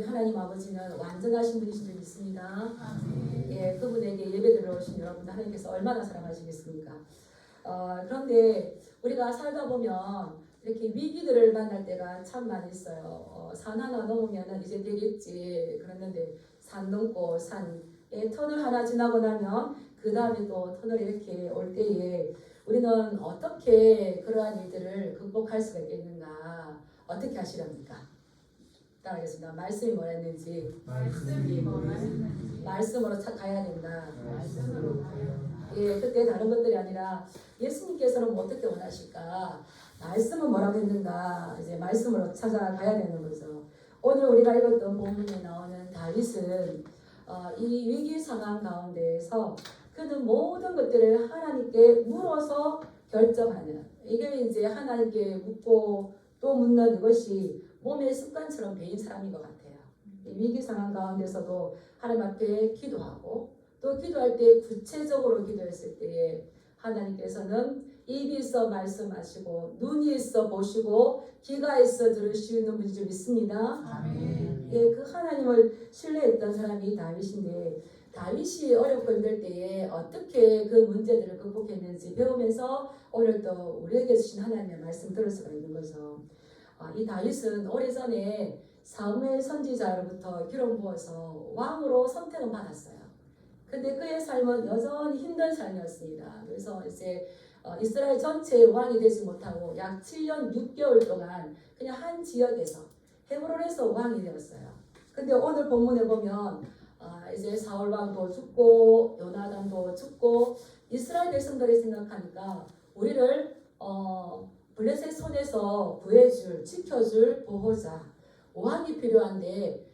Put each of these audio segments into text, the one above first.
우리 하나님 아버지는 완전하신 분이신 줄 믿습니다. 예, 그분에게 예배드리러 오신 여러분들 하나님께서 얼마나 사랑하시겠습니까? 그런데 우리가 살다 보면 이렇게 위기들을 만날 때가 참 많이 있어요. 산 하나 넘으면 이제 되겠지 그랬는데 산 넘고 산에 터널 하나 지나고 나면 그 다음에 또 터널이 이렇게 올 때에 우리는 어떻게 그러한 일들을 극복할 수가 있겠는가? 어떻게 하시렵니까? 따라하겠습니다. 말씀이 뭐랬는지 말씀으로 가야 된다. 예, 그때 다른 것들이 아니라 예수님께서는 어떻게 원하실까? 말씀은 뭐라고 했는가? 이제 말씀으로 찾아가야 되는 거죠. 오늘 우리가 읽었던 본문에 나오는 다윗은 이 위기 상황 가운데에서 그는 모든 것들을 하나님께 물어서 결정하는, 이게 이제 하나님께 묻고 또 묻는 이것이 몸의 습관처럼 배인 사람인 것 같아요. 위기 상황 가운데서도 하나님 앞에 기도하고 또 기도할 때 구체적으로 기도했을 때에 하나님께서는 입이 있어 말씀하시고 눈이 있어 보시고 귀가 있어 들으시는 분인 줄 믿습니다. 예, 그 하나님을 신뢰했던 사람이 다윗인데 다윗이 어렵고 힘들 때에 어떻게 그 문제들을 극복했는지 배우면서 오늘 또 우리에게 주신 하나님의 말씀 들을 수가 있는 거죠. 이 다윗은 오래전에 사무엘 선지자로부터 기름 부어서 왕으로 선택을 받았어요. 근데 그의 삶은 여전히 힘든 삶이었습니다. 그래서 이제 이스라엘 전체의 왕이 되지 못하고 약 7년 6개월 동안 그냥 한 지역에서 헤브론에서 왕이 되었어요. 근데 오늘 본문에 보면 이제 사울 왕도 죽고 요나단도 죽고 이스라엘 백성들이 생각하니까 우리를 블레셋 손에서 구해줄, 지켜줄 보호자 왕이 필요한데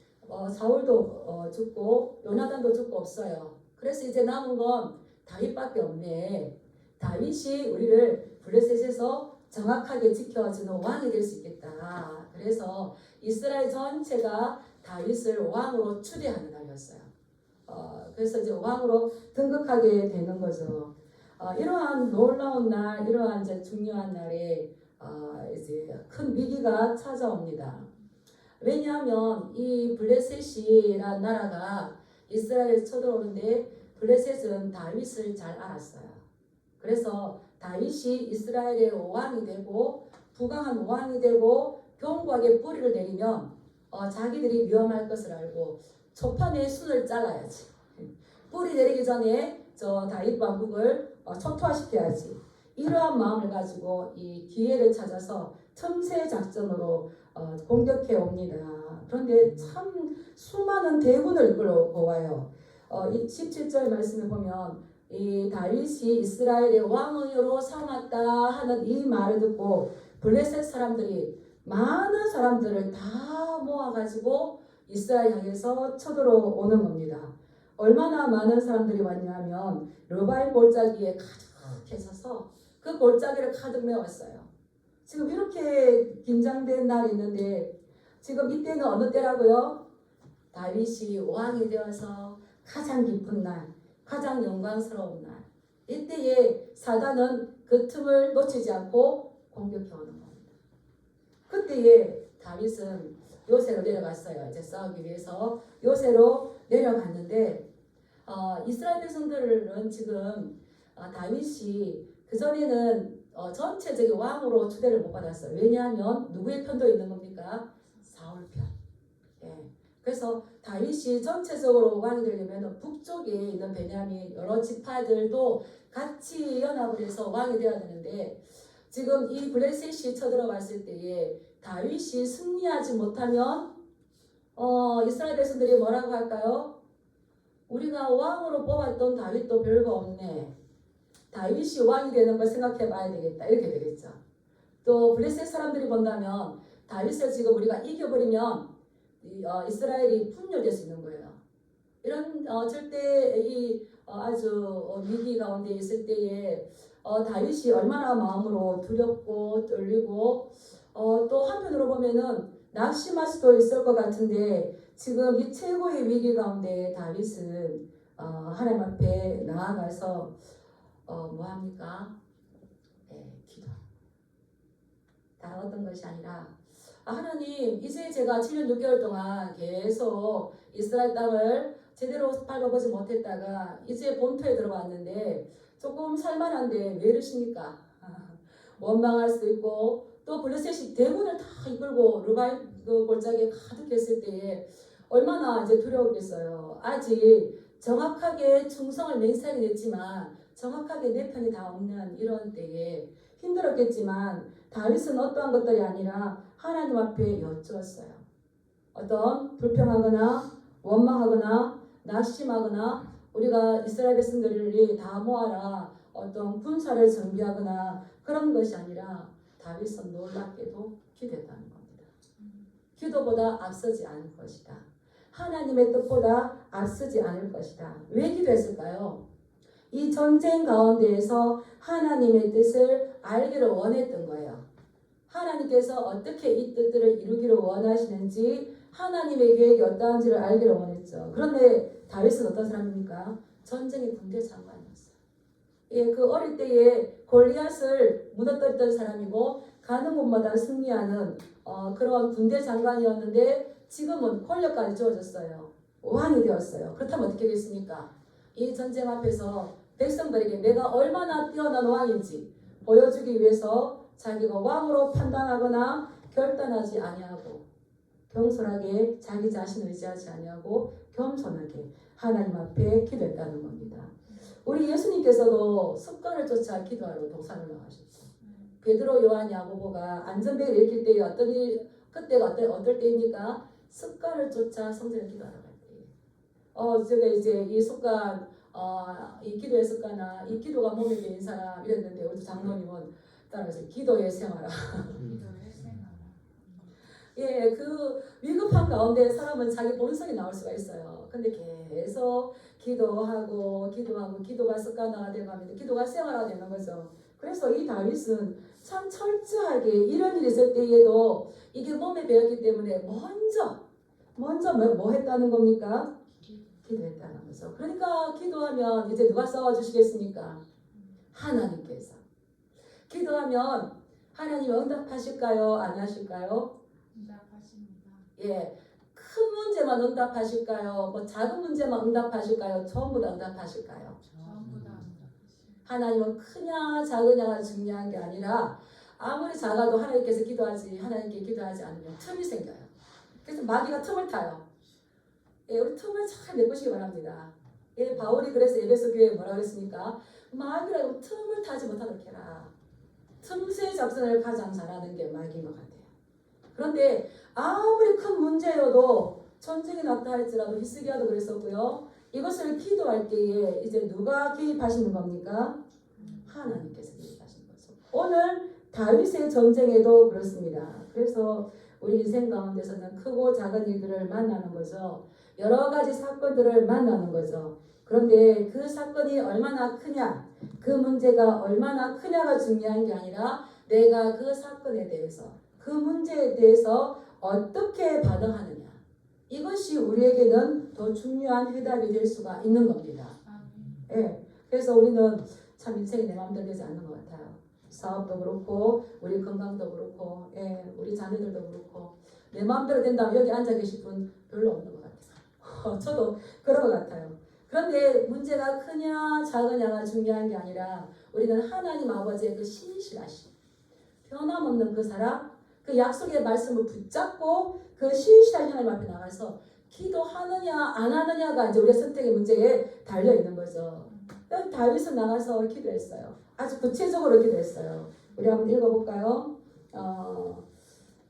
사울도 죽고 요나단도 죽고 없어요. 그래서 이제 남은 건 다윗밖에 없네. 다윗이 우리를 블레셋에서 정확하게 지켜주는 왕이 될 수 있겠다. 그래서 이스라엘 전체가 다윗을 왕으로 추대하는 날이었어요. 그래서 이제 왕으로 등극하게 되는 거죠. 이러한 놀라운 날, 이러한 이제 중요한 날에 이제 큰 위기가 찾아옵니다. 왜냐하면 이 블레셋이라는 나라가 이스라엘에 쳐들어오는데 블레셋은 다윗을 잘 알았어요. 그래서 다윗이 이스라엘의 왕이 되고 부강한 왕이 되고 견고하게 뿌리를 내리면 자기들이 위험할 것을 알고 초판에 순을 잘라야지. 뿌리 내리기 전에 저 다윗 왕국을 초토화시켜야지. 이러한 마음을 가지고 이 기회를 찾아서 틈새 작전으로 공격해 옵니다. 그런데 참 수많은 대군을 이끌고 와요. 17절 말씀을 보면 이 다윗이 이스라엘의 왕으로 삼았다 하는 이 말을 듣고 블레셋 사람들이 많은 사람들을 다 모아가지고 이스라엘 향해서 쳐들어오는 겁니다. 얼마나 많은 사람들이 왔냐면 르바임 골짜기에 가득해서서 그 골짜기를 가득 메웠어요. 지금 이렇게 긴장된 날이 있는데 지금 이때는 어느 때라고요? 다윗이 왕이 되어서 가장 기쁜 날, 가장 영광스러운 날. 이때에 사단은 그 틈을 놓치지 않고 공격해 오는 겁니다. 그때에 다윗은 요새로 내려갔어요. 이제 싸우기 위해서 요새로 내려갔는데 이스라엘 백성들은 지금 다윗이 그전에는 전체적인 왕으로 추대를 못 받았어요. 왜냐하면 누구의 편도 있는 겁니까? 사울 편. 예. 그래서 다윗이 전체적으로 왕이 되려면 북쪽에 있는 베냐민 여러 지파들도 같이 연합을 해서 왕이 되어야 되는데 지금 이 블레셋이 쳐들어왔을 때에 다윗이 승리하지 못하면 이스라엘 백성들이 뭐라고 할까요? 우리가 왕으로 뽑았던 다윗도 별거 없네. 다윗이 왕이 되는 걸 생각해 봐야 되겠다. 이렇게 되겠죠. 또 블레셋 사람들이 본다면 다윗을 지금 우리가 이겨버리면 이스라엘이 분열될 수 있는 거예요. 이런 절대 이 아주 위기 가운데 있을 때에 다윗이 얼마나 마음으로 두렵고 떨리고 또 한편으로 보면은 낙심할 수도 있을 것 같은데 지금 이 최고의 위기 가운데 다윗은 하나님 앞에 나아가서 뭐합니까? 네, 기도. 다른 어떤 것이 아니라 하나님 이제 제가 7년 6개월 동안 계속 이스라엘 땅을 제대로 밟아보지 못했다가 이제 본토에 들어왔는데 조금 살만한데 왜 이러십니까? 원망할 수도 있고 또 블레셋이 대군을 다 이끌고 르바임 그 골짜기에 가득했을 때에 얼마나 이제 두려웠겠어요. 아직 정확하게 충성을 맹세하게 됐지만 정확하게 내 편이 다 없는 이런 때에 힘들었겠지만 다윗은 어떠한 것들이 아니라 하나님 앞에 여쭈었어요. 어떤 불평하거나 원망하거나 낙심하거나 우리가 이스라엘 백성들이 다 모아라 어떤 군사를 정비하거나 그런 것이 아니라 다윗은 놀랍게도 기도했다는 겁니다. 기도보다 앞서지 않을 것이다. 하나님의 뜻보다 앞서지 않을 것이다. 왜 기도했을까요? 이 전쟁 가운데에서 하나님의 뜻을 알기를 원했던 거예요. 하나님께서 어떻게 이 뜻들을 이루기를 원하시는지 하나님의 계획이 어떠한지를 알기를 원했죠. 그런데 다윗은 어떤 사람입니까? 전쟁의 군대 장관이었어요. 예, 그 어릴 때에 골리앗을 무너뜨렸던 사람이고 가는 곳마다 승리하는 그런 군대 장관이었는데 지금은 권력까지 주어졌어요. 왕이 되었어요. 그렇다면 어떻게 되겠습니까? 이 전쟁 앞에서 백성들에게 내가 얼마나 뛰어난 왕인지 보여주기 위해서 자기가 왕으로 판단하거나 결단하지 아니하고 겸손하게 자기 자신을 의지하지 아니하고 겸손하게 하나님 앞에 기도했다는 겁니다. 우리 예수님께서도 습관을 쫓아 기도하러 동산을 나가셨죠. 베드로, 요한, 야고보가 안전벨을 일으킬 때에 그때가 어떨 때입니까? 습관을 쫓아 성전에 기도하러 갈 때에. 제가 이제 이 습관, 이 기도의 습관이나 이 기도가 몸에 배인 사람 이랬는데 우리 장로님은 따라서 기도의 생활아. 예, 그 위급한 가운데 사람은 자기 본성이 나올 수가 있어요. 근데 계속 기도하고 기도가 습관화가 되고 기도가 생활화가 되는 거죠. 그래서 이 다윗은 참 철저하게 이런 일이 있을 때에도 이게 몸에 배었기 때문에 먼저 뭐 했다는 겁니까? 기도했다는 거죠. 그러니까 기도하면 이제 누가 싸워주시겠습니까? 하나님께서. 기도하면 하나님 응답하실까요? 안 하실까요? 응답하십니다. 예, 큰 문제만 응답하실까요? 뭐 작은 문제만 응답하실까요? 전부 다 응답하실까요? 전부 다 응답하십니다. 하나님은 크냐 작으냐가 중요한 게 아니라 아무리 작아도 하나님께 기도하지 않으면 틈이 생겨요. 그래서 마귀가 틈을 타요. 예, 우리 틈을 잘 메꾸시기 바랍니다. 예, 바울이 그래서 에베소 교회에 뭐라고 했습니까? 마귀라도 틈을 타지 못하도록 해라. 틈새 작전을 가장 잘하는 게 마귀인 것 같아요. 그런데 아무리 큰 문제여도 전쟁이 났다 할지라도 히스기야도 그랬었고요. 이것을 기도할 때에 이제 누가 개입하시는 겁니까? 하나님께서 개입하시는 거죠. 오늘 다윗의 전쟁에도 그렇습니다. 그래서 우리 인생 가운데서는 크고 작은 일들을 만나는 거죠. 여러 가지 사건들을 만나는 거죠. 그런데 그 사건이 얼마나 크냐, 그 문제가 얼마나 크냐가 중요한 게 아니라 내가 그 사건에 대해서, 그 문제에 대해서 어떻게 반응하느냐. 이것이 우리에게는 더 중요한 해답이 될 수가 있는 겁니다. 예, 그래서 우리는 참 인생이 내 마음대로 되지 않는 것 같아요. 사업도 그렇고 우리 건강도 그렇고 예, 우리 자녀들도 그렇고 내 마음대로 된다면 여기 앉아 계실 분 별로 없는 것 같아요. 저도 그런 것 같아요. 그런데 문제가 크냐 작으냐가 중요한 게 아니라 우리는 하나님 아버지의 그 신실하심, 변함없는 그 사랑, 그 약속의 말씀을 붙잡고 그 신실한 하나님 앞에 나가서 기도하느냐 안 하느냐가 이제 우리의 선택의 문제에 달려 있는 거죠. 다윗은 나가서 기도했어요. 아주 구체적으로 기도했어요. 우리 한번 읽어볼까요?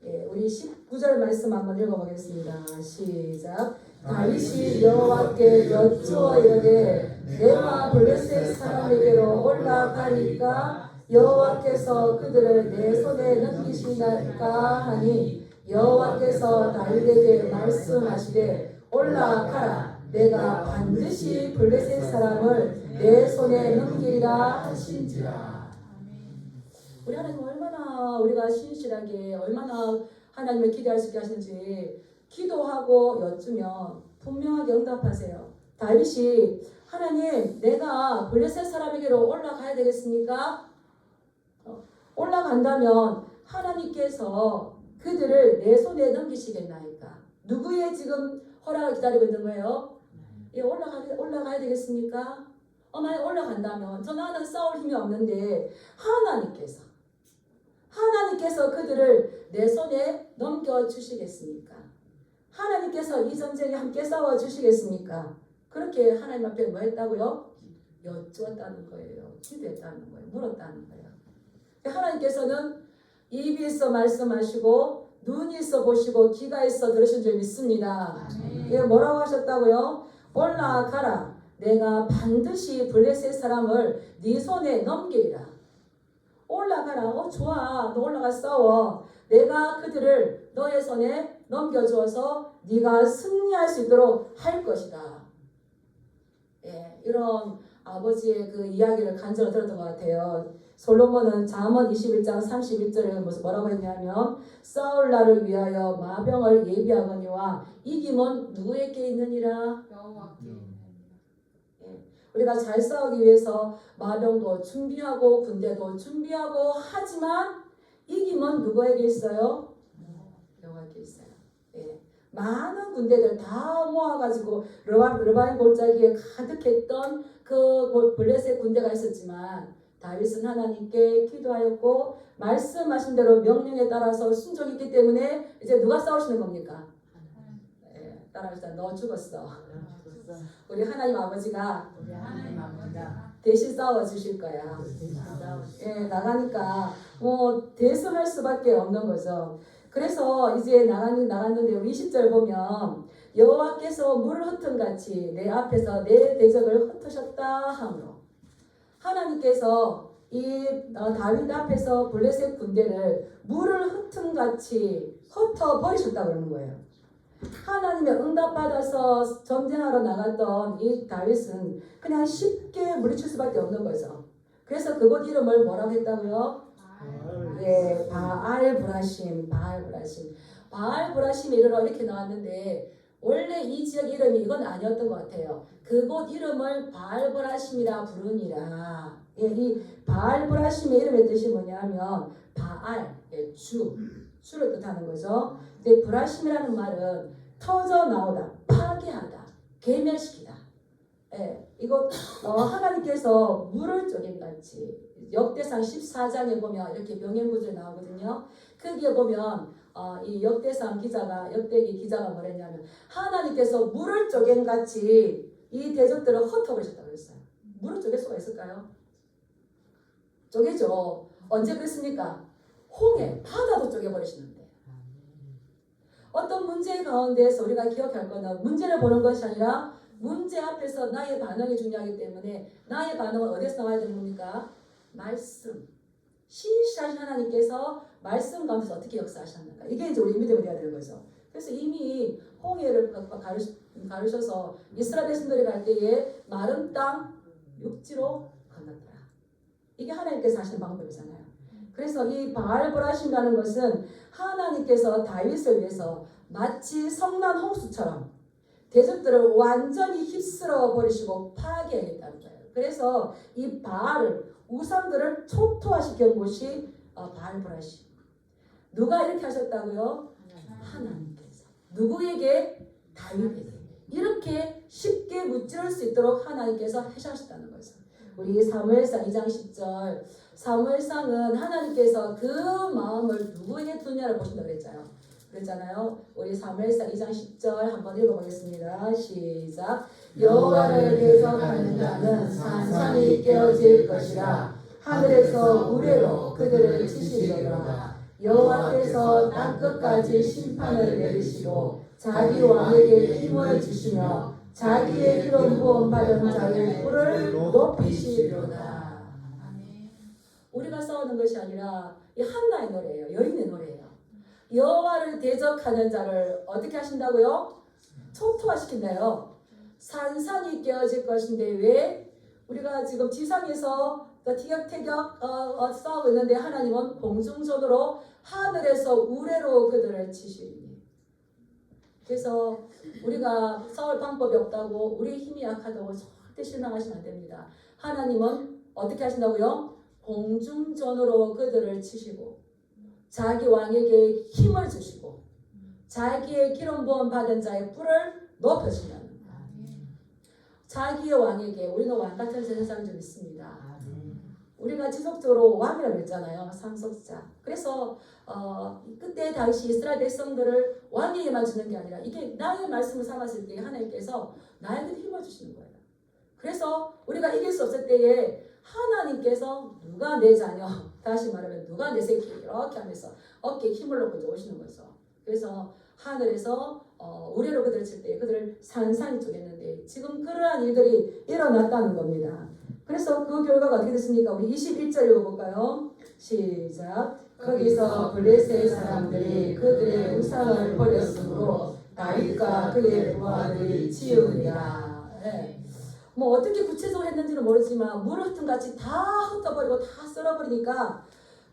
예, 우리 19절 말씀 한번 읽어보겠습니다. 시작. 다윗이 여호와께 여쭈어 이르되 내가 블레셋 사람에게로 올라가니까 여호와께서 그들을 내 손에 넘기시나까 하니 여호와께서 다윗에게 말씀하시되 올라가라 내가 반드시 블레셋 사람을 내 손에 넘기리라 하신지라. 우리 하나님 얼마나 우리가 신실하게 얼마나 하나님을 기대할 수 있게 하시는지 기도하고 여쭈면 분명하게 응답하세요. 다윗이 하나님 내가 블레셋 사람에게로 올라가야 되겠습니까? 올라간다면 하나님께서 그 그들을 내 손에 넘기시겠나이까. 누구의 지금 허락을 기다리고 있는 거예요? 예, 올라가야 되겠습니까? 만약 올라간다면 나는 싸울 힘이 없는데 하나님께서 그들을 내 손에 넘겨주시겠습니까? 하나님께서 이 전쟁에 함께 싸워주시겠습니까? 그렇게 하나님 앞에 뭐 했다고요? 여쭈었다는 거예요. 기도했다는 거예요. 물었다는 거예요. 하나님께서는 입이 있어 말씀하시고 눈이 있어 보시고 귀가 있어 들으신 줄 믿습니다. 예, 뭐라고 하셨다고요? 올라가라. 내가 반드시 블레셋 사람을 네 손에 넘기리라. 올라가라. 좋아. 너 올라가 싸워. 내가 그들을 너의 손에 넘겨주어서 네가 승리할 수 있도록 할 것이다. 예, 이런 아버지의 그 이야기를 간증을 들었던 것 같아요. 솔로몬은 잠언 21장 31절에 뭐라고 했냐면 싸울 날을 위하여 마병을 예비하거니와 이김은 누구에게 있느니라? 여호와께 있느니라. 우리가 잘 싸우기 위해서 마병도 준비하고 군대도 준비하고 하지만 이김은 누구에게 있어요? 여호와께 있어요. 예. 많은 군대들 다 모아가지고 르바임 골짜기에 가득했던 그 블레셋 군대가 있었지만 다윗은 하나님께 기도하였고 말씀하신 대로 명령에 따라서 순종했기 때문에 이제 누가 싸우시는 겁니까? 예, 따라합시다. 너 죽었어. 우리 하나님 아버지가 대신 싸워주실 거야. 예, 나가니까 뭐 대승할 수밖에 없는 거죠. 그래서 이제 나갔는데 우리 20절 보면 여호와께서 물을 흩은 같이 내 앞에서 내 대적을 흩으셨다 하므로 하나님께서 이 다윗 앞에서 블레셋 군대를 물을 흩은 같이 흩어 버리셨다 그러는 거예요. 하나님의 응답받아서 전쟁하러 나갔던 이 다윗은 그냥 쉽게 물리칠 수밖에 없는 거죠. 그래서 그곳 이름을 뭐라고 했다고요? 예, 바알브라심. 바알브라심에 이르러 이렇게 나왔는데 원래 이 지역 이름이 이건 아니었던 것 같아요. 그곳 이름을 바알브라심이라 부르니라. 예, 이 바알브라심의 이름의 뜻이 뭐냐면 바알, 예, 주를 뜻하는 거죠. 근데 브라심이라는 말은 터져 나오다, 파괴하다, 괴멸시키다. 예, 이거 하나님께서 물을 쪼개같이 역대상 14장에 보면 이렇게 명예구절 나오거든요. 거기에 보면 이 역대기 기자가 뭐랬냐면 하나님께서 물을 쪼갠같이 이 대적들을 흩어버리셨다고 그랬어요. 물을 쪼갤 수가 있을까요? 쪼개죠. 언제 그랬습니까? 홍해, 바다도 쪼개버리시는데 어떤 문제 가운데서 우리가 기억할 거는 문제를 보는 것이 아니라 문제 앞에서 나의 반응이 중요하기 때문에 나의 반응은 어디서 나와야 되는 겁니까? 말씀. 신실하신 하나님께서 말씀 가운데서 어떻게 역사하셨는가. 이게 이제 우리 믿음이 되어야 되는 거죠. 그래서 이미 홍해를 가르셔서 이스라엘 백성들이 갈 때에 마른 땅 육지로 건넜더라. 이게 하나님께서 하시는 방법이잖아요. 그래서 이 바알브라심이라는 것은 하나님께서 다윗을 위해서 마치 성난 홍수처럼 대적들을 완전히 휩쓸어 버리시고 파괴하겠다는 거예요. 그래서 이 바알을 우상들을 초토화시킨 곳이 바알브라심. 누가 이렇게 하셨다고요? 하나님께서. 누구에게? 다윗에게. 이렇게 쉽게 무찌를 수 있도록 하나님께서 하셨다는 거죠. 우리 사무엘상 2장 10절 사무엘상은 하나님께서 그 마음을 누구에게 두냐를 보신다고 그랬잖아요. 우리 사무엘상 2장 10절 한번 읽어보겠습니다. 시작. 여호와를 대적하는 자는 산산이 깨어질 것이라. 하늘에서 우레로 그들을 치시리로다. 여호와께서 땅끝까지 심판을 내리시고 자기 왕에게 힘을 주시며 자기의 기름 부음 받은 자의 뿔을 높이시리로다. 우리가 싸우는 것이 아니라 이 한나의 노래예요. 여인의 노래예요. 여호와를 대적하는 자를 어떻게 하신다고요? 초토화시킨다요. 산산이 깨어질 것인데 왜 우리가 지금 지상에서 티격태격 싸우고 있는데 하나님은 공중전으로 하늘에서 우레로 그들을 치시리니. 그래서 우리가 싸울 방법이 없다고 우리 힘이 약하다고 절대 실망하시면 안 됩니다. 하나님은 어떻게 하신다고요? 공중전으로 그들을 치시고 자기 왕에게 힘을 주시고 자기의 기름 부음 받은 자의 뿔을 높여주면 자기의 왕에게 우리는 왕 같은 세상 좀 있습니다. 우리가 지속적으로 왕이라고 했잖아요. 상속자. 그래서 그때 당시 이스라엘 백성들을 왕에게만 주는 게 아니라 이게 나의 말씀을 삼았을 때 하나님께서 나에게 힘을 주시는 거예요. 그래서 우리가 이길 수 없을 때에 하나님께서 누가 내 자녀, 다시 말하면 누가 내 새끼 이렇게 하면서 어깨에 힘을 놓고 이제 오시는 거죠. 그래서 하늘에서 우레로 그들을 칠 때 그들을 산산이 쪼갰는데 지금 그러한 일들이 일어났다는 겁니다. 그래서 그 결과가 어떻게 됐습니까? 우리 21절 읽어볼까요? 시작. 거기서 블레셋 사람들이 그들의 우상을 버렸으므로 다윗과 그의 부하들이 치우니라. 네. 뭐 어떻게 구체적으로 했는지는 모르지만 물 흩은 같이 다 흩어버리고 다 썰어버리니까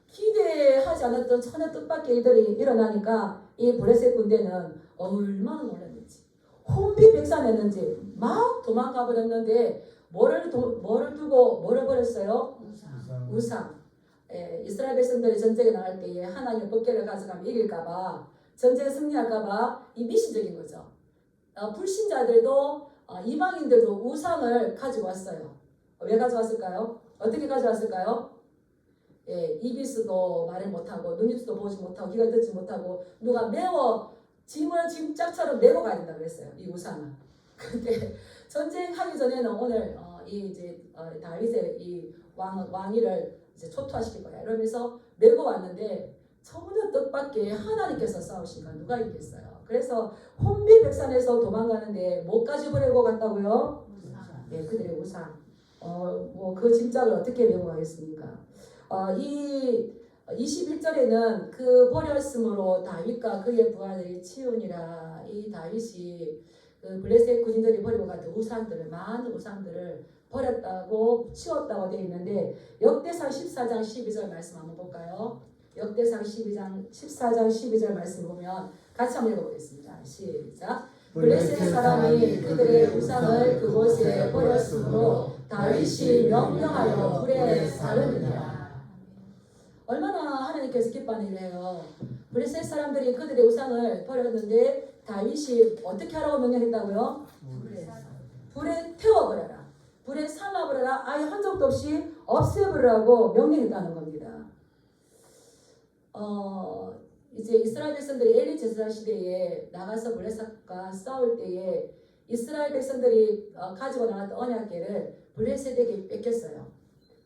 기대하지 않았던 천의 뜻밖의 일들이 일어나니까 이 블레셋 군대는 얼마나 놀랐는지 혼비백산했는지 막 도망가 버렸는데 뭐를 두고 뭐를 버렸어요? 우상. 이스라엘 백성들이 전쟁에 나갈 때에 하나님의 법궤를 가져가면 이길까봐 전쟁에 승리할까봐 이 미신적인 거죠. 불신자들도 이방인들도 우상을 가지고 왔어요. 왜 가져왔을까요? 어떻게 가져왔을까요? 이비스도 말을 못하고 눈이도 보지 못하고 귀가 듣지 못하고 누가 짐을 짐짝처럼 메고 가야 된다고 했어요. 이 우상을. 근데 전쟁하기 전에는 오늘 다윗의 이 왕위를 이제 초토화시킬 거야. 이러면서 메고 왔는데 전혀 뜻밖의 하나님께서 싸우시니까 누가 이겼어요. 그래서 혼비백산에서 도망가는데 뭐까지 보내고 갔다고요? 네, 그들의 우상. 그 짐짝을 어떻게 메고 가겠습니까? 이 21절에는 그 버렸으므로 다윗과 그의 부하들이 치우니라. 이 다윗이 그 블레셋 군인들이 버리고 갔던 우상들을 많은 우상들을 버렸다고 치웠다고 되어 있는데 역대상 14장 12절 말씀 한번 볼까요? 역대상 14장 12절 말씀 보면 같이 한번 읽어보겠습니다. 시작. 블레셋 사람이 그들의 우상을 그곳에 버렸으므로 다윗이 명령하여 불에 사르니라. 얼마나 하나님께서 기뻐하는 일이에요. 블레셋 사람들이 그들의 우상을 버렸는데 다윗이 어떻게 하라고 명령했다고요? 불에 태워버려라. 불에 삶아버려라. 아예 한 적도 없이 없애버리라고 명령했다는 겁니다. 이제 이스라엘 백성들이 엘리 제사장 시대에 나가서 블레셋과 싸울 때에 이스라엘 백성들이 가지고 나갔던 언약궤를 블레셋에게 뺏겼어요.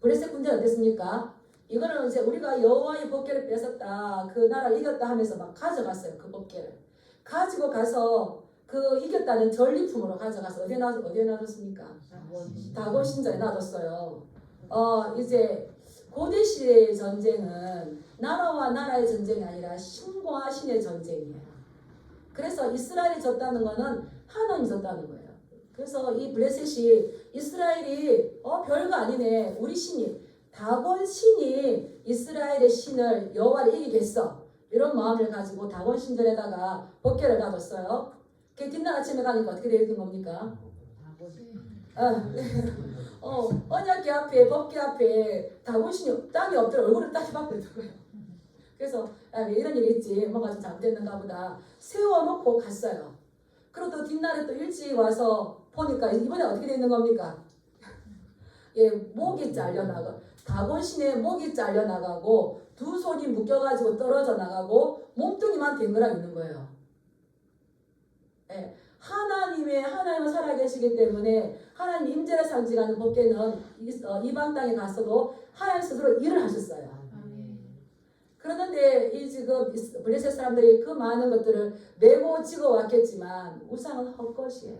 블레셋 군대는 어땠습니까? 이거는 이제 우리가 여호와의 법궤를 뺏었다, 그 나라를 이겼다 하면서 막 가져갔어요. 그 법궤를 가지고 가서 그 이겼다는 전리품으로 가져가서 어디에 놔뒀습니까? 다곤 신전에 놔뒀어요. 이제 고대 시대의 전쟁은 나라와 나라의 전쟁이 아니라 신과 신의 전쟁이에요. 그래서 이스라엘이 졌다는 거는 하나님이 졌다는 거예요. 그래서 이 블레셋이 이스라엘이 별거 아니네, 우리 신이 다곤 신이 이스라엘의 신을 여호와를 이기겠어, 이런 마음을 가지고 다곤 신전에다가 법궤를 놔뒀어요. 그 뒷날 아침에 가니까 어떻게 되어 있는 겁니까? 언약궤 앞에 법궤 앞에 다곤 신이 땅에 엎드려 얼굴을 딱 밟고 있는 거예요. 그래서 왜 이런 일이 있지, 뭔가 좀 잘못됐는가 보다 세워놓고 갔어요. 그리고 또 뒷날에 또 일찍 와서 보니까 이번에 어떻게 되어 있는 겁니까? 목이 잘려나가, 다곤 신의 목이 잘려나가고 두 손이 묶여가지고 떨어져 나가고 몸뚱이만 댕그랑 있는 거예요. 하나님은 살아계시기 때문에 하나님 임재를 상징하는 법궤는 이방 땅에 갔어도 하나님 스스로 일을 하셨어요. 그러는데 이 지금 블레셋 사람들이 그 많은 것들을 메고 지고 왔겠지만 우상은 헛것이에요.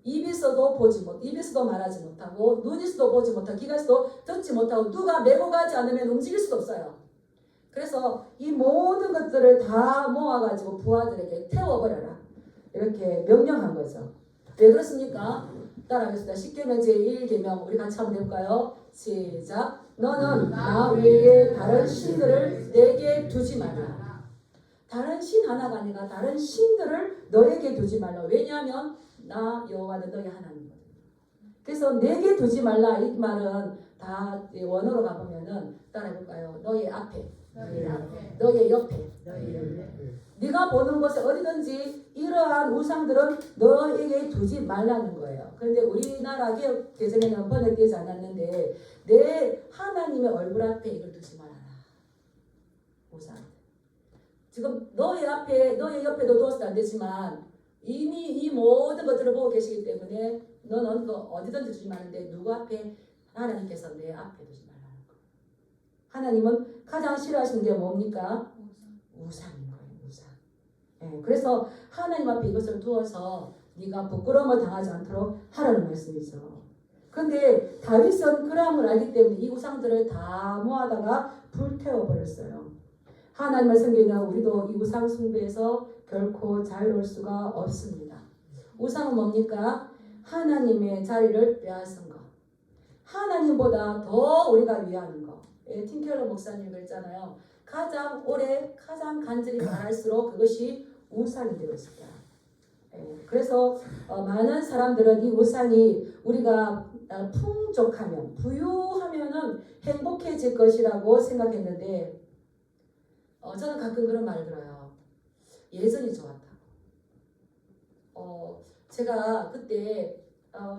입에서도 말하지 못하고 눈에서도 보지 못하고 귀에서도 듣지 못하고 누가 메고 가지 않으면 움직일 수도 없어요. 그래서 이 모든 것들을 다 모아가지고 부하들에게 태워버려라, 이렇게 명령한 거죠. 왜 그렇습니까? 따라하겠습니다. 10계명 제1계명 우리 같이 한번 해볼까요? 시작. 너는 나 외에 다른 신들을 내게 두지 마라. 다른 신 하나가 아니라 다른 신들을 너에게 두지 말라. 왜냐하면 나 여호와는 너희 하나님이거든요. 그래서 내게 두지 말라, 이 말은 다 원어로 가보면은 따라해볼까요? 너희 앞에 너희 앞에 너의 옆에. 네가 보는 곳에 어디든지 이러한 우상들은 너에게 두지 말라는 거예요. 그런데 우리나라 개혁 개정에는 번역되지 않았는데 내 하나님의 얼굴 앞에 이걸 두지 말아라. 우상. 지금 너의 앞에 너의 옆에도 두어서도 안 되지만 이미 이 모든 것들을 보고 계시기 때문에 너는 그 어디든지 두지 마는데 누구 앞에? 하나님께서 내 앞에 두지 말라는 거예요. 하나님은 가장 싫어하시는 게 뭡니까? 우상인 거예요. 우상. 예, 그래서 하나님 앞에 이것을 두어서 네가 부끄러움을 당하지 않도록 하라는 말씀이죠. 그런데 다윗은 그러함을 알기 때문에 이 우상들을 다 모아다가 불태워버렸어요. 하나님을 섬기는 우리도 이 우상 숭배에서 결코 자유로울 수가 없습니다. 우상은 뭡니까? 하나님의 자리를 빼앗은 것. 하나님보다 더 우리가 위하는 것. 팀켈러 목사님 그랬잖아요. 가장 오래 가장 간절히 바랄수록 그것이 우상이 되고 있다. 그래서 많은 사람들은 이 우상이 우리가 풍족하면 부유하면은 행복해질 것이라고 생각했는데 저는 가끔 그런 말을 들어요. 예전이 좋았다고. 제가 그때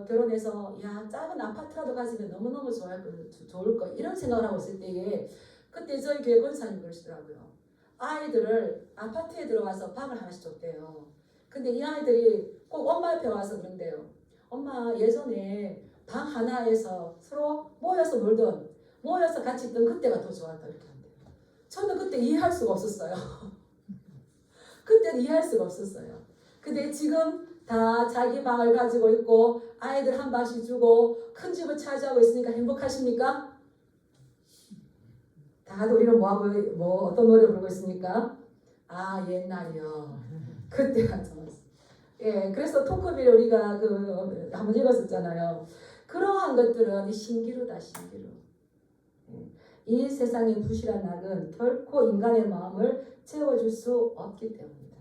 결혼해서 야 작은 아파트라도 가지면 너무너무 좋을 거 이런 생각을 하고 있을 때에 그때 저희 교회 권사님 그러시더라고요. 아이들을 아파트에 들어와서 방을 하나씩 줬대요. 근데 이 아이들이 꼭 엄마 옆에 와서 그런대요. 엄마 예전에 방 하나에서 서로 모여서 놀던 모여서 같이 있던 그때가 더 좋았다 이렇게 한대요. 저는 그때 이해할 수가 없었어요. 그때는 이해할 수가 없었어요. 근데 지금 다 자기 방을 가지고 있고 아이들 한 방씩 주고 큰 집을 차지하고 있으니까 행복하십니까? 다들 우리는 뭐 어떤 노래 부르고 있습니까? 아 옛날이요. 그때가 좋았어. 예, 그래서 토크비를 우리가 한번 읽었었잖아요. 그러한 것들은 신기루다 신기루. 이 세상의 부실한 낙은 결코 인간의 마음을 채워줄 수 없기 때문입니다.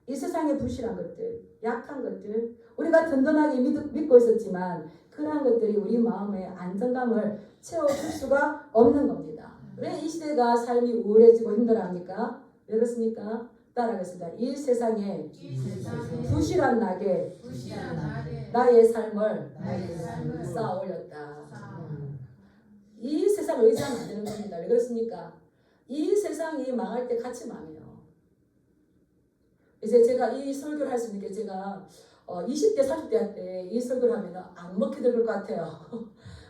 이 세상의 부실한 것들, 약한 것들, 우리가 든든하게 믿고 있었지만 그러한 것들이 우리 마음의 안정감을 채워줄 수가 없는 겁니다. 왜 이 시대가 삶이 우울해지고 힘들어합니까? 왜 그렇습니까? 따라하겠습니다. 이 세상에 부실한 낙에 나의 삶을 쌓아 올렸다. 이 세상을 의지하면 안 되는 겁니다. 왜 그렇습니까? 이 세상이 망할 때 같이 망해요. 이제 제가 이 설교를 할 수 있는 게 제가 20대, 30대 때 이 설교를 하면 안 먹게 될 것 같아요.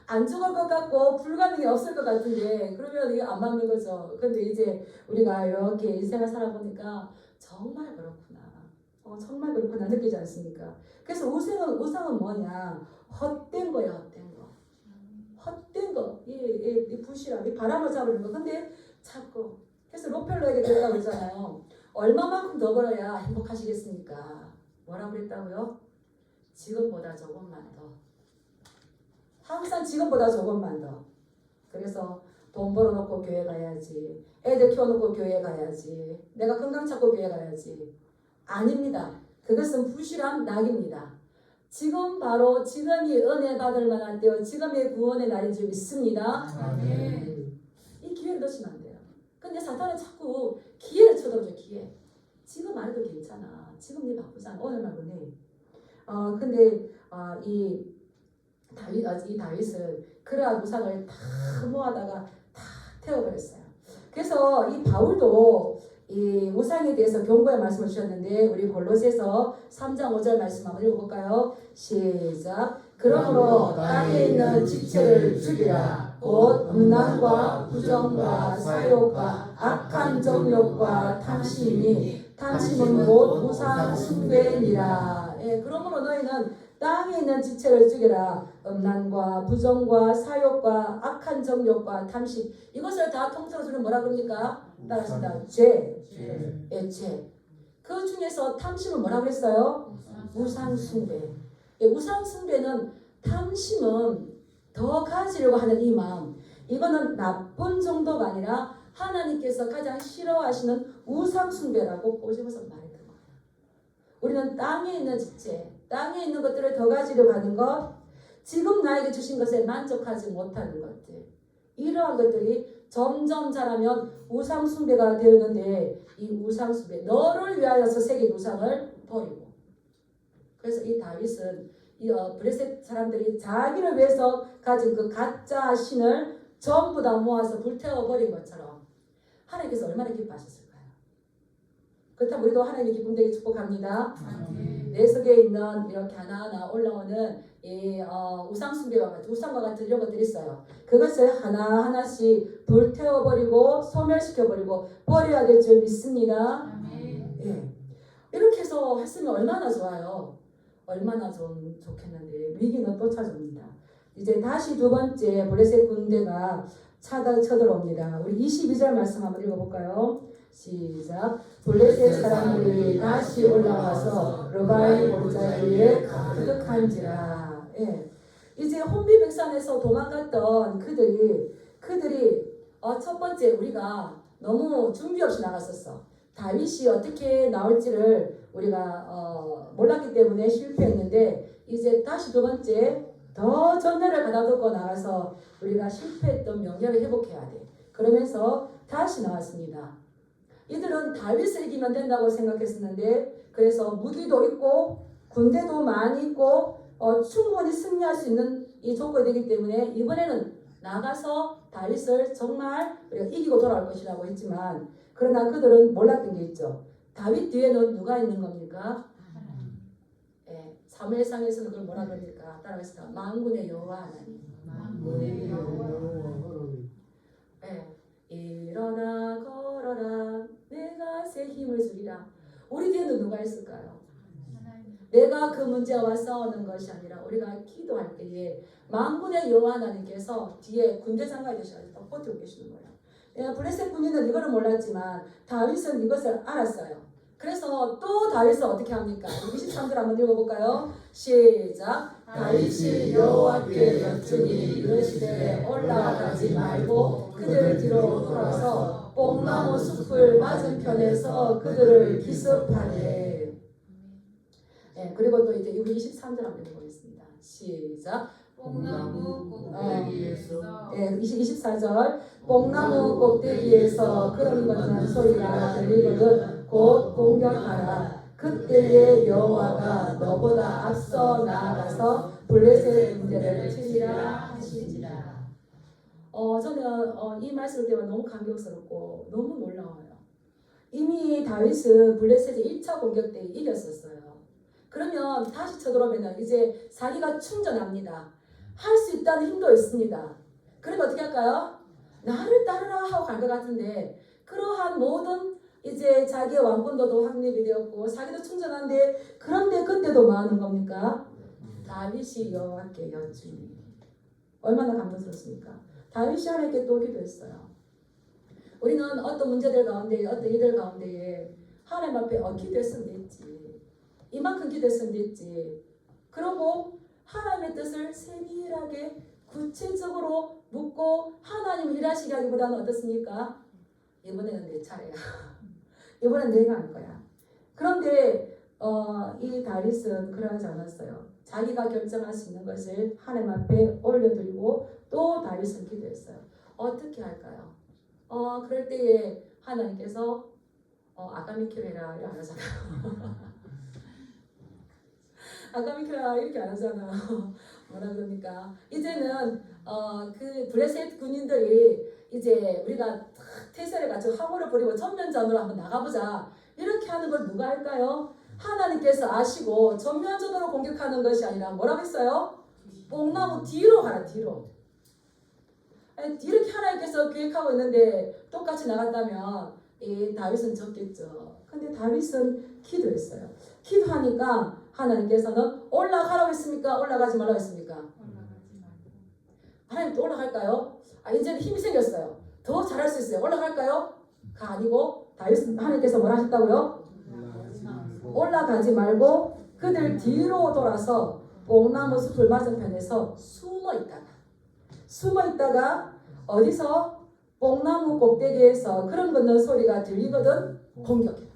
안 죽을 것 같고 불가능이 없을 것 같은데 그러면 이게 안 맞는 거죠. 근데 이제 우리가 이렇게 인생을 살아보니까 정말 그렇구나. 정말 그렇구나 느끼지 않습니까? 그래서 우상은 뭐냐? 헛된 거예요. 헛된 거. 헛된 거. 이 부실함, 이 바람을 잡으는 거. 근데 자꾸 그래서 록펠러에게 그랬다고 그러잖아요. 얼마만큼 더 벌어야 행복하시겠습니까? 뭐라고 그랬다고요? 지금보다 조금만 더. 항상 지금보다 조금만 더. 그래서 돈 벌어놓고 교회 가야지. 애들 키워놓고 교회 가야지. 내가 건강 찾고 교회 가야지. 아닙니다. 그것은 부실한 낙입니다. 지금 바로 지금이 은혜 받을 만한 때요. 지금의 구원의 날인 줄 믿습니다. 이 기회를 놓치면 안 돼요. 근데 사탄은 자꾸 기회를 쳐들어줘. 기회. 지금 안 해도 괜찮아. 지금 네 바쁘잖아. 오늘 말고 내일. 근데 이 다윗은 그러한 우상을 다 모아다가 다 태워버렸어요. 그래서 이 바울도 이 우상에 대해서 경고의 말씀을 주셨는데 우리 골로새서 3장 5절 말씀 한번 읽어볼까요? 시작. 그러므로 땅에 있는 지체를 죽이라. 곧 음란과 부정과 사욕과 악한 정욕과 탐심이 탐심은 곧 우상 숭배니라. 그러므로 너희는 땅에 있는 지체를 죽여라. 음란과 부정과 사욕과 악한 정욕과 탐심 이것을 다 통틀어 주는 뭐라 그럽니까? 따라하십니다. 죄. 그 중에서 탐심은 뭐라 그랬어요? 우상 숭배. 우상 숭배는 탐심은 더 가지려고 하는 이 마음. 이거는 나쁜 정도가 아니라 하나님께서 가장 싫어하시는 우상 숭배라고 꼬집어서 말했던 거예요. 우리는 땅에 있는 지체, 땅에 있는 것들을 더 가지려고 하는 것, 지금 나에게 주신 것에 만족하지 못하는 것들, 이러한 것들이 점점 자라면 우상 숭배가 되었는데 이 우상 숭배 너를 위하여서 새긴 우상을 버리고 그래서 이 다윗은 이 블레셋 사람들이 자기를 위해서 가진 그 가짜 신을 전부 다 모아서 불태워 버린 것처럼 하나님께서 얼마나 기뻐하셨을까요? 그렇다면 우리도 하나님의 기쁨 되게 축복합니다. 내 속에 있는 이렇게 하나하나 올라오는 이 우상 숭배와 같은 우상과 같은 이런 것들이 있어요. 그것을 하나하나씩 불태워버리고 소멸시켜버리고 버려야 될 줄 믿습니다. 예. 이렇게 해서 했으면 얼마나 좋아요. 얼마나 좀 좋겠는데 위기는 또 찾아옵니다. 이제 다시 두 번째 블레셋 군대가 쳐들어옵니다. 우리 22절 말씀 한번 읽어볼까요? 시작. 블레셋 사람들이 다시 올라와서 르바임 골짜 위에 가득한지라. 예. 이제 혼비백산에서 도망갔던 그들이 첫 번째 우리가 너무 준비 없이 나갔었어. 다윗이 어떻게 나올지를 우리가 몰랐기 때문에 실패했는데 이제 다시 두 번째 더 전열을 가다듬고 나가서 우리가 실패했던 명예를 회복해야 돼. 그러면서 다시 나왔습니다. 이들은 다윗을 이기면 된다고 생각했었는데 그래서 무기도 있고 군대도 많이 있고 충분히 승리할 수 있는 이 조건이 되기 때문에 이번에는 나가서 다윗을 정말 우리가 이기고 돌아올 것이라고 했지만 그러나 그들은 몰랐던 게 있죠. 다윗 뒤에는 누가 있는 겁니까? 예, 사무엘상에서는 그걸 뭐라 그럽니까? 따라하시다. 만군의 여호와 하나님. 만군의 여호와. 예, 일어나 걸어라 내가 새 힘을 주리라. 우리 뒤에는 누가 있을까요? 내가 그 문제와 싸우는 것이 아니라 우리가 기도할 때에 만군의 여호와 하나님께서 뒤에 군대 장관이 되셔서 버티고 계시는 거예요. 블레셋 군인은 이거를 몰랐지만 다윗은 이것을 알았어요. 그래서 또 다윗은 어떻게 합니까? 23절 한번 읽어볼까요? 시작. 다윗이 여호와께 여쭈니 이르시되 올라가지 말고 그들을 뒤로 돌아서 뽕나무 숲을 맞은편에서 그들을 기습하되. 네, 그리고 또 이제 23절 한번 읽어보겠습니다. 시작. 뽕나무 꼭대기에서 24절 뽕나무 꼭대기에서 그런 것은 소리가 들리거든 곧 공격하라. 그때에 여호와가 너보다 앞서 나아가서 블레셋 군대를 치리라 하시니라. 저는 이 말씀 때문에 너무 감격스럽고 너무 놀라워요. 이미 다윗은 블레셋의 1차 공격 때 이겼었어요. 그러면 다시 쳐들어오면 이제 자기가 충전합니다. 할 수 있다는 힘도 있습니다. 그러면 어떻게 할까요? 나를 따르라 하고 갈 것 같은데 그러한 모든 이제 자기의 왕권도도 확립이 되었고 자기도 충전한데 그런데 그때도 뭐 하는 겁니까? 다윗이 여호와께 여쭈니. 얼마나 감동스럽습니까? 다윗이 하나님께 또 기도했어요. 우리는 어떤 문제들 가운데 어떤 일들 가운데에 하나님 앞에 기도했으면 됐지. 이만큼 기도했으면 됐지. 그러고 하나님의 뜻을 세밀하게 구체적으로 묻고 하나님을 일하시게 하기보다는 어떻습니까? 이번에는 내 차례야. 이번엔 내가 할 거야. 그런데 이 다윗은 그러지 않았어요. 자기가 결정할 수 있는 것을 하나님 앞에 올려드리고 또 다윗은 기도했어요. 어떻게 할까요? 그럴 때에 하나님께서 아가미큐레라 이렇게 안 하잖아요. 아가미큐레라 이렇게 안 하잖아요. 뭐라 그럽니까? 이제는 그 블레셋 군인들이 이제 우리가 태세를 가지고 함호를 부리고 전면전으로 한번 나가보자. 이렇게 하는 걸 누가 할까요? 하나님께서 아시고 전면전으로 공격하는 것이 아니라 뭐라고 했어요? 뽕나무 뒤로 가라, 뒤로. 이렇게 하나님께서 계획하고 있는데 똑같이 나갔다면 이 다윗은 졌겠죠. 근데 다윗은 기도했어요. 기도하니까 하나님께서는 올라가라고 했습니까? 올라가지 말라고 했습니까? 하나님 또 올라갈까요? 이제는 힘이 생겼어요. 더 잘할 수 있어요. 올라갈까요? 가 아니고 다윗은 하나님께서 뭐라 하셨다고요? 올라가지 말고 그들 뒤로 돌아서 뽕나무 숲을 맞은편에서 숨어 있다가 어디서 뽕나무 꼭대기에서 그런 걷는 소리가 들리거든 공격해.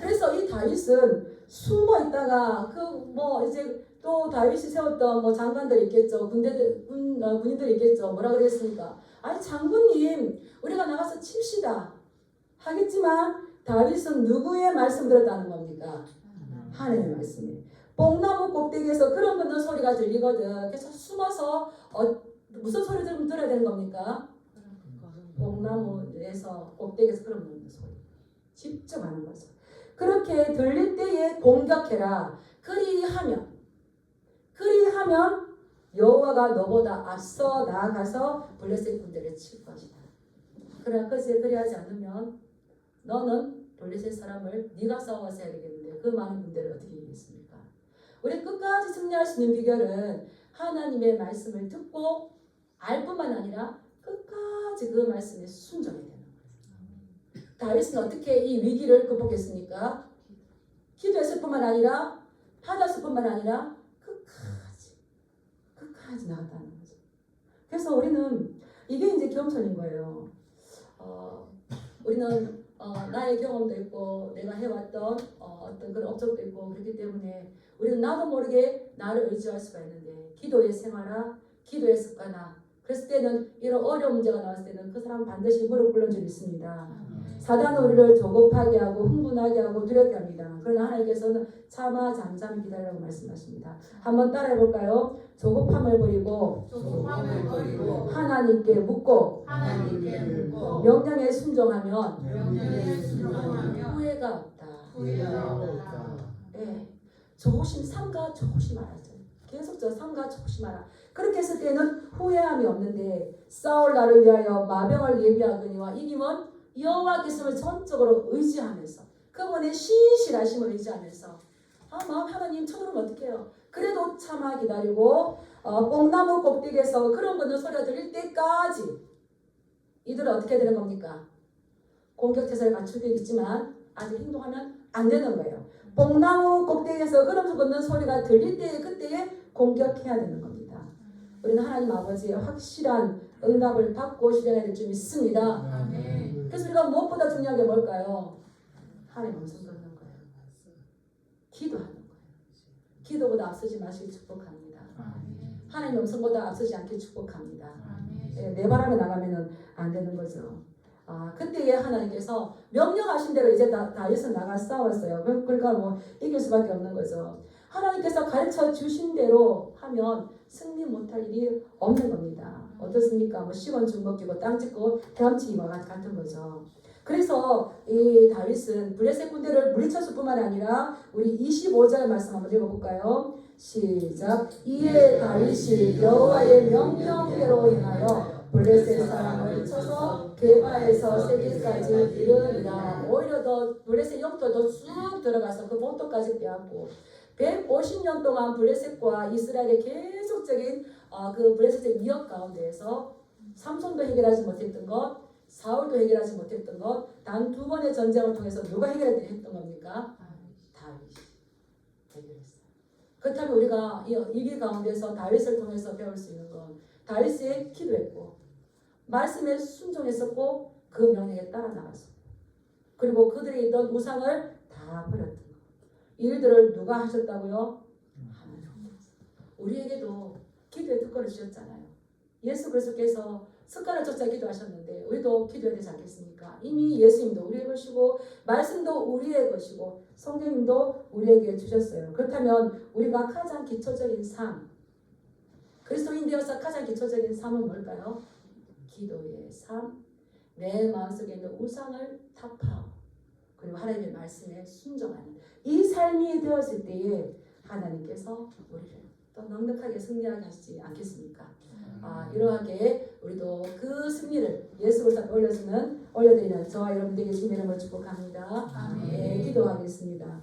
그래서 이 다윗 다윗은 숨어 있다가 그 뭐 이제 또 다윗이 세웠던 뭐 장관들이 있겠죠. 군인들이 있겠죠. 뭐라 그랬습니까? 아니 장군님 우리가 나가서 칩시다 하겠지만 다윗은 누구의 말씀 들었다는 겁니까? 하나님의 말씀이에요. 뽕나무 꼭대기에서 그런 듣는 소리가 들리거든. 그래서 숨어서 무슨 소리 들어야 되는 겁니까? 뽕나무에서 꼭대기에서 그런 듣는 소리. 직접 하는 거죠. 그렇게 들릴 때에 공격해라. 그리하면 여호와가 너보다 앞서 나아가서 블레셋 군대를 칠 것이다. 그러나 그리하지 않으면 너는 블레셋 사람을 네가 싸워서 해야 되겠는데 그 많은 군대를 어떻게 이기겠습니까? 우리 끝까지 승리할 수 있는 비결은 하나님의 말씀을 듣고 알 뿐만 아니라 끝까지 그 말씀에 순종해야 되는 거예요. 다윗은 어떻게 이 위기를 극복했습니까? 기도했을 뿐만 아니라 받았을 뿐만 아니라 끝까지 나갔다는 거죠. 그래서 우리는 이게 이제 겸손인 거예요. 우리는 나의 경험도 있고 내가 해왔던 어떤 그런 업적도 있고 그렇기 때문에 우리는 나도 모르게 나를 의지할 수가 있는데 기도의 생활아, 기도의 습관아. 그랬을 때는 이런 어려운 문제가 나왔을 때는 그 사람 반드시 무릎 꿇는 줄 믿습니다. 사단은 우리를 조급하게 하고 흥분하게 하고 두렵게 합니다. 그러나 하나님께서는 차마 잠잠히 기다리라고 말씀하십니다. 한번 따라해 볼까요? 조급함을 버리고 하나님께 묻고 명령에 순종하면 후회가 없다. 네. 삼가 조심하라죠. 계속적으로 삼가 조심하라. 그렇게 했을 때는 후회함이 없는데 싸울 나를 위하여 마병을 예비하거니와 이님은 여호와께서를 전적으로 의지하면서 그분의 신실하심을 의지하면서 하나님 쳐들으면 어떡해요. 그래도 참아 기다리고 뽕나무 꼭대기에서 그런 분들 소리가 들릴 때까지 이들은 어떻게 되는 겁니까? 공격태세를 갖추고 있지만 아직 행동하면 안 되는 거예요. 뽕나무 꼭대기에서 그런 분들 소리가 들릴 때 그때에 공격해야 되는 겁니다. 우리는 하나님 아버지의 확실한 응답을 받고 실행해야 될 줄 믿습니다. 그래서 우리가 무엇보다 중요한 게 뭘까요? 하나님 음성 듣는 거예요. 기도하는 거예요. 기도보다 앞서지 마시길 축복합니다. 하나님 음성보다 앞서지 않길 축복합니다. 내 바람에 나가면 안 되는 거죠. 그때에 하나님께서 명령하신 대로 이제 다윗은 나가 싸웠어요. 그러니까 뭐 이길 수밖에 없는 거죠. 하나님께서 가르쳐 주신 대로 하면 승리 못할 일이 없는 겁니다. 어떻습니까? 뭐 시원 주먹기고 땅 짚고 헤엄치기와 같은 거죠. 그래서 이 다윗은 블레셋 군대를 물리쳤을 뿐만 아니라 우리 25절 말씀 한번 읽어볼까요? 시작. 이에 다윗이 여호와의 명령대로 인하여 블레셋 사람을 쳐서 게바에서 세길까지 이르니라. 오히려 더 블레셋 영토도 쭉 들어가서 그 본토까지 빼앗고 150년 동안 블레셋과 이스라엘의 계속적인 그 블레셋의 위협 가운데에서 삼손도 해결하지 못했던 것, 사울도 해결하지 못했던 것, 단 2번의 전쟁을 통해서 누가 해결했던 겁니까? 다윗이 해결했어요. 그렇다면 우리가 이 위기 가운데서 다윗을 통해서 배울 수 있는 건 다윗이 기도했고 말씀에 순종했었고 그 명령에 따라 나갔었고 그리고 그들이 있던 우상을 다 버렸던 것. 이 일들을 누가 하셨다고요? 하나님께서. 우리에게도 기도의 특권을 주셨잖아요. 예수 그리스도께서 습관을 쫓아 기도하셨는데 우리도 기도해야 되지 않겠습니까? 이미 예수님도 우리의 것이고 말씀도 우리의 것이고 성령님도 우리에게 주셨어요. 그렇다면 우리가 가장 기초적인 삶, 그리스도인 되어서 가장 기초적인 삶은 뭘까요? 기도의 삶, 내 마음속에 있는 우상을 타파하고 그리고 하나님의 말씀에 순종하는 이 삶이 되었을 때에 하나님께서 우리를 또 넉넉하게 승리하게 하시지 않겠습니까? 이러하게 우리도 그 승리를 예수 그리스도께 올려드리는 저와 여러분들에게 주님의 이름으로 축복합니다. 네, 기도하겠습니다.